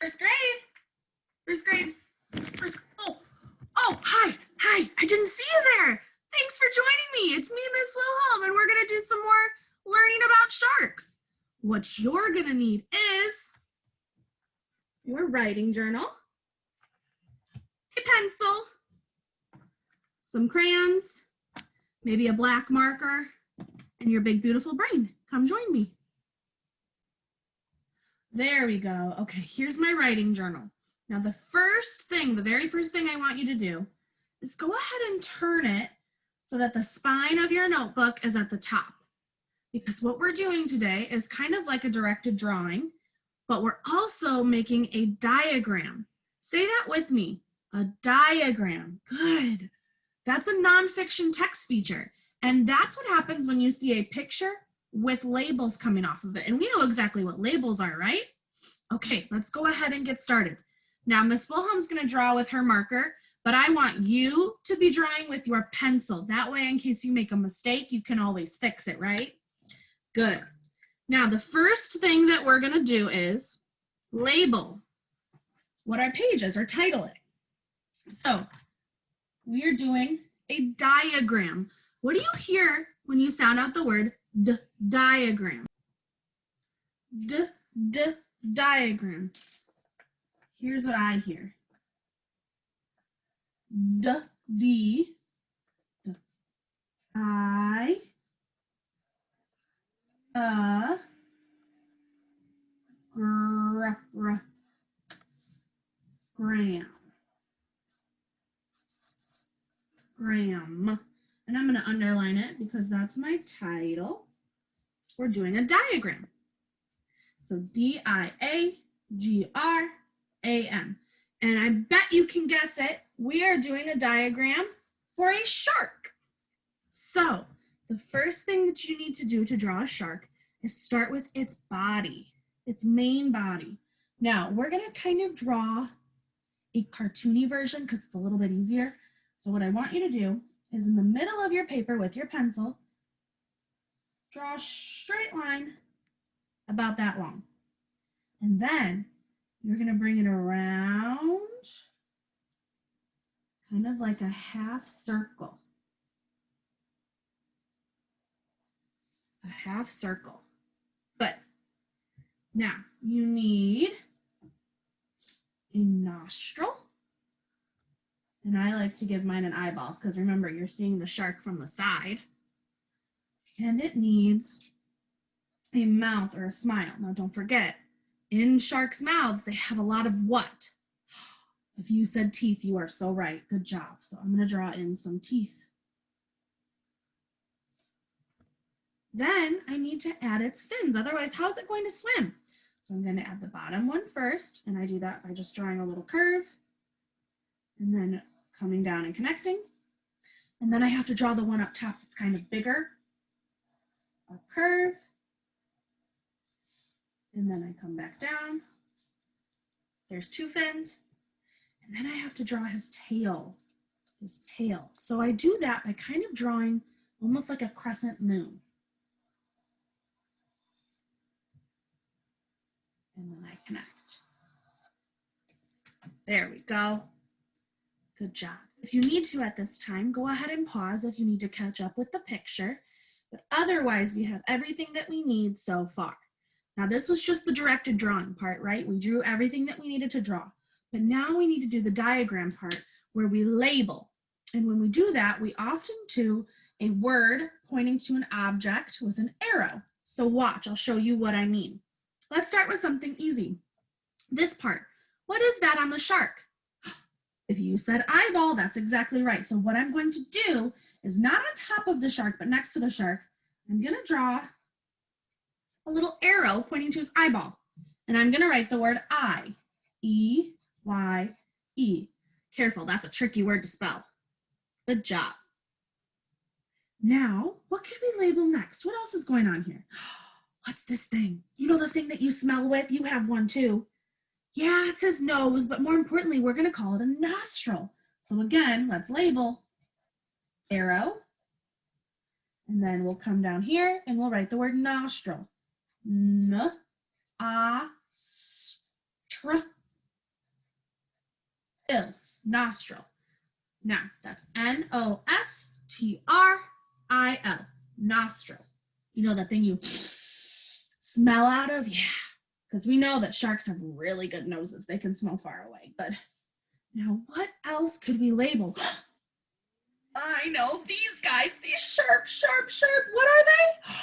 First grade. First grade. Oh, hi. I didn't see you there. Thanks for joining me. It's me, Miss Wilhelm, and we're going to do some more learning about sharks. What you're going to need is your writing journal, a pencil, some crayons, maybe a black marker, and your big, beautiful brain. Come join me. There we go. Okay, here's my writing journal. Now the very first thing I want you to do is go ahead and turn it so that the spine of your notebook is at the top. Because what we're doing today is kind of like a directed drawing, but we're also making a diagram. Say that with me, a diagram. Good. That's a nonfiction text feature. And that's what happens when you see a picture with labels coming off of it. And we know exactly what labels are, right? Okay, let's go ahead and get started. Now, Miss Wilhelm's gonna draw with her marker, but I want you to be drawing with your pencil. That way, in case you make a mistake, you can always fix it, right? Good. Now, the first thing that we're gonna do is label what our page is or title it. So, we are doing a diagram. What do you hear when you sound out the word diagram? Diagram. Here's what I hear. D, I, gram. And I'm going to underline it because that's my title. We're doing a diagram. So D-I-A-G-R-A-M. And I bet you can guess it. We are doing a diagram for a shark. So the first thing that you need to do to draw a shark is start with its body, its main body. Now we're going to kind of draw a cartoony version because it's a little bit easier. So what I want you to do is in the middle of your paper with your pencil, draw a straight line about that long. And then you're going to bring it around, kind of like a half circle. A half circle. Good. Now you need a nostril. And I like to give mine an eyeball because remember, you're seeing the shark from the side. And it needs a mouth or a smile. Now don't forget, in sharks' mouths, they have a lot of what? If you said teeth, you are so right. Good job. So I'm going to draw in some teeth. Then I need to add its fins. Otherwise, how is it going to swim? So I'm going to add the bottom one first. And I do that by just drawing a little curve and then coming down and connecting. And then I have to draw the one up top that's kind of bigger. A curve. And then I come back down. There's two fins. And then I have to draw his tail. So I do that by kind of drawing almost like a crescent moon. And then I connect. There we go. Good job. If you need to at this time, go ahead and pause if you need to catch up with the picture. But otherwise, we have everything that we need so far. Now, this was just the directed drawing part, right? We drew everything that we needed to draw. But now we need to do the diagram part where we label. And when we do that, we often do a word pointing to an object with an arrow. So watch, I'll show you what I mean. Let's start with something easy. This part. What is that on the shark? If you said eyeball, that's exactly right. So what I'm going to do is not on top of the shark, but next to the shark, I'm going to draw a little arrow pointing to his eyeball. And I'm going to write the word I, E-Y-E. Careful, that's a tricky word to spell. Good job. Now, what could we label next? What else is going on here? What's this thing? You know the thing that you smell with? You have one too. Yeah, it says nose, but more importantly, we're going to call it a nostril. So again, let's label arrow. And then we'll come down here and we'll write the word nostril. N-A-S-T-R. ill, nostril. Now, that's Nostril, nostril. You know that thing you smell out of? Yeah, because we know that sharks have really good noses. They can smell far away. Good. Now, what else could we label? I know these guys, these sharp. What are they?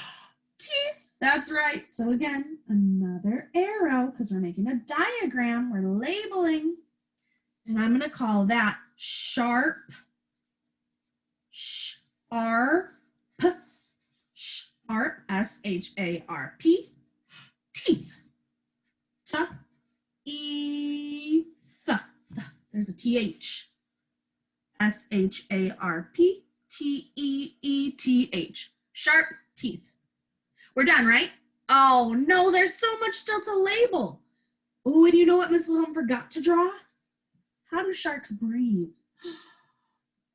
Teeth. That's right. So again, another arrow, because we're making a diagram. We're labeling. And I'm going to call that sharp, sharp, S-H-A-R-P, teeth. There's a T-H. S-H-A-R-P, T-E-E-T-H. Sharp teeth. We're done, right? Oh, no, there's so much still to label. Oh, and you know what Miss Wilhelm forgot to draw? How do sharks breathe?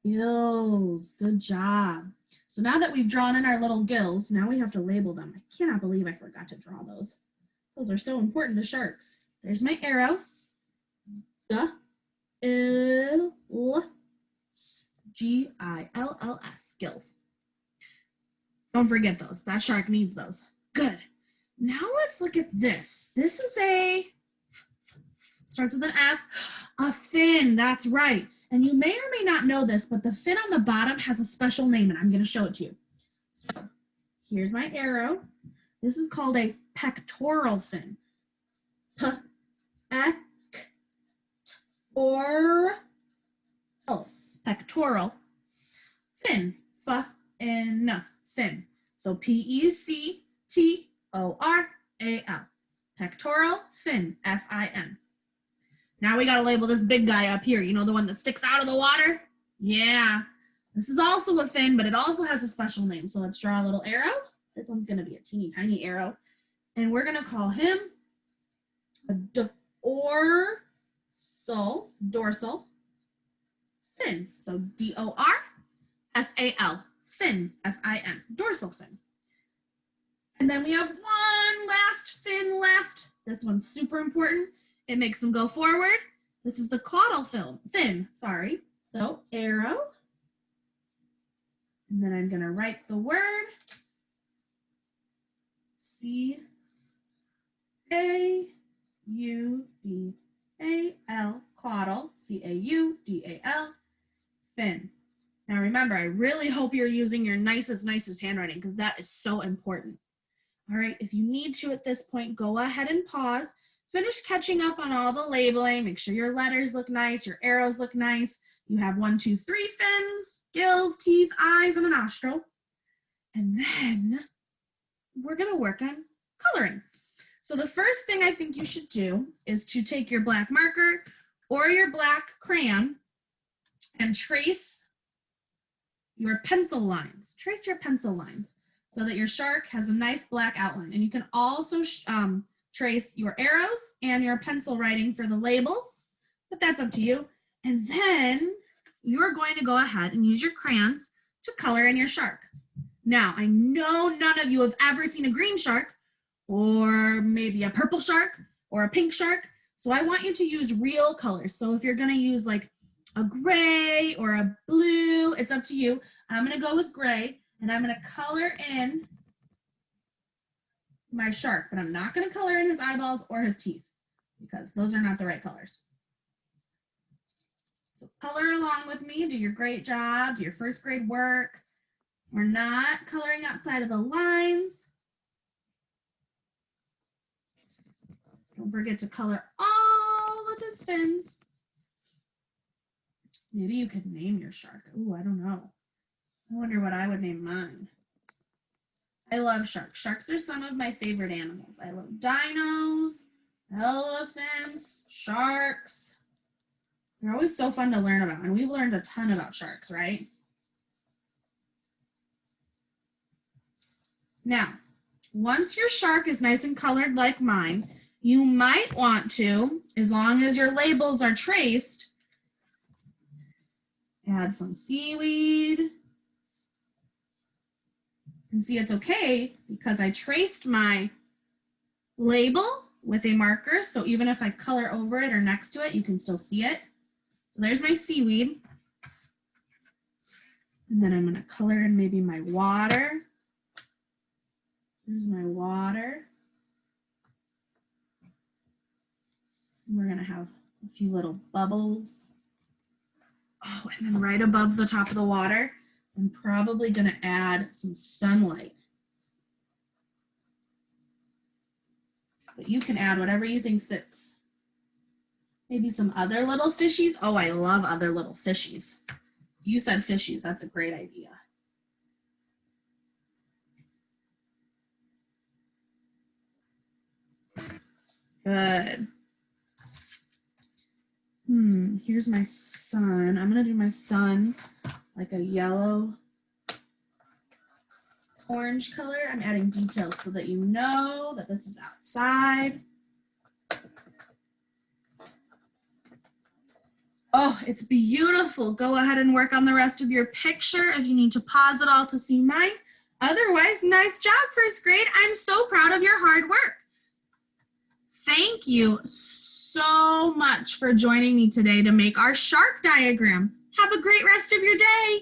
Gills. Good job. So now that we've drawn in our little gills, now we have to label them. I cannot believe I forgot to draw those. Those are so important to sharks. There's my arrow. G-I-L-L-S. Gills. Don't forget those. That shark needs those. Good. Now let's look at this. This is starts with an F, a fin. That's right. And you may or may not know this, but the fin on the bottom has a special name, and I'm going to show it to you. So here's my arrow. This is called a pectoral fin. Pectoral fin. Fin. So P-E-C-T-O-R-A-L. Pectoral fin. F-I-N. Now we got to label this big guy up here. You know, the one that sticks out of the water? Yeah. This is also a fin, but it also has a special name. So let's draw a little arrow. This one's going to be a teeny tiny arrow. And we're going to call him a dorsal fin. So D-O-R-S-A-L. Fin. F-I-N. Dorsal fin. And then we have one last fin left. This one's super important. It makes them go forward. This is the caudal fin. So arrow. And then I'm going to write the word C-A-U-D-A-L, caudal, C-A-U-D-A-L, fin. Now remember, I really hope you're using your nicest handwriting because that is so important. All right, if you need to at this point, go ahead and pause. Finish catching up on all the labeling. Make sure your letters look nice, your arrows look nice. You have 1, 2, 3 fins, gills, teeth, eyes, and a nostril. And then we're going to work on coloring. So the first thing I think you should do is to take your black marker or your black crayon and trace your pencil lines. Trace your pencil lines so that your shark has a nice black outline. And you can also trace your arrows and your pencil writing for the labels, but that's up to you. And then you're going to go ahead and use your crayons to color in your shark. Now, I know none of you have ever seen a green shark or maybe a purple shark or a pink shark. So I want you to use real colors. So if you're going to use like a gray or a blue, it's up to you. I'm going to go with gray and I'm going to color in my shark, but I'm not going to color in his eyeballs or his teeth because those are not the right colors. So color along with me, do your great job, do your first grade work. We're not coloring outside of the lines. Don't forget to color all of his fins. Maybe you could name your shark. Ooh, I don't know. I wonder what I would name mine. I love sharks. Sharks are some of my favorite animals. I love dinos, elephants, sharks. They're always so fun to learn about, and we've learned a ton about sharks, right? Now, once your shark is nice and colored like mine, you might want to, as long as your labels are traced, add some seaweed. And see, it's okay because I traced my label with a marker. So even if I color over it or next to it, you can still see it. So there's my seaweed. And then I'm going to color in maybe my water. There's my water. And we're going to have a few little bubbles. Oh, and then right above the top of the water, I'm probably going to add some sunlight. But you can add whatever you think fits. Maybe some other little fishies. Oh, I love other little fishies. You said fishies, that's a great idea. Good. Here's my sun. I'm gonna do my sun like a yellow orange color. I'm adding details so that you know that this is outside. Oh, it's beautiful. Go ahead and work on the rest of your picture if you need to pause it all to see mine. Otherwise, nice job, first grade. I'm so proud of your hard work. Thank you so much for joining me today to make our shark diagram. Have a great rest of your day.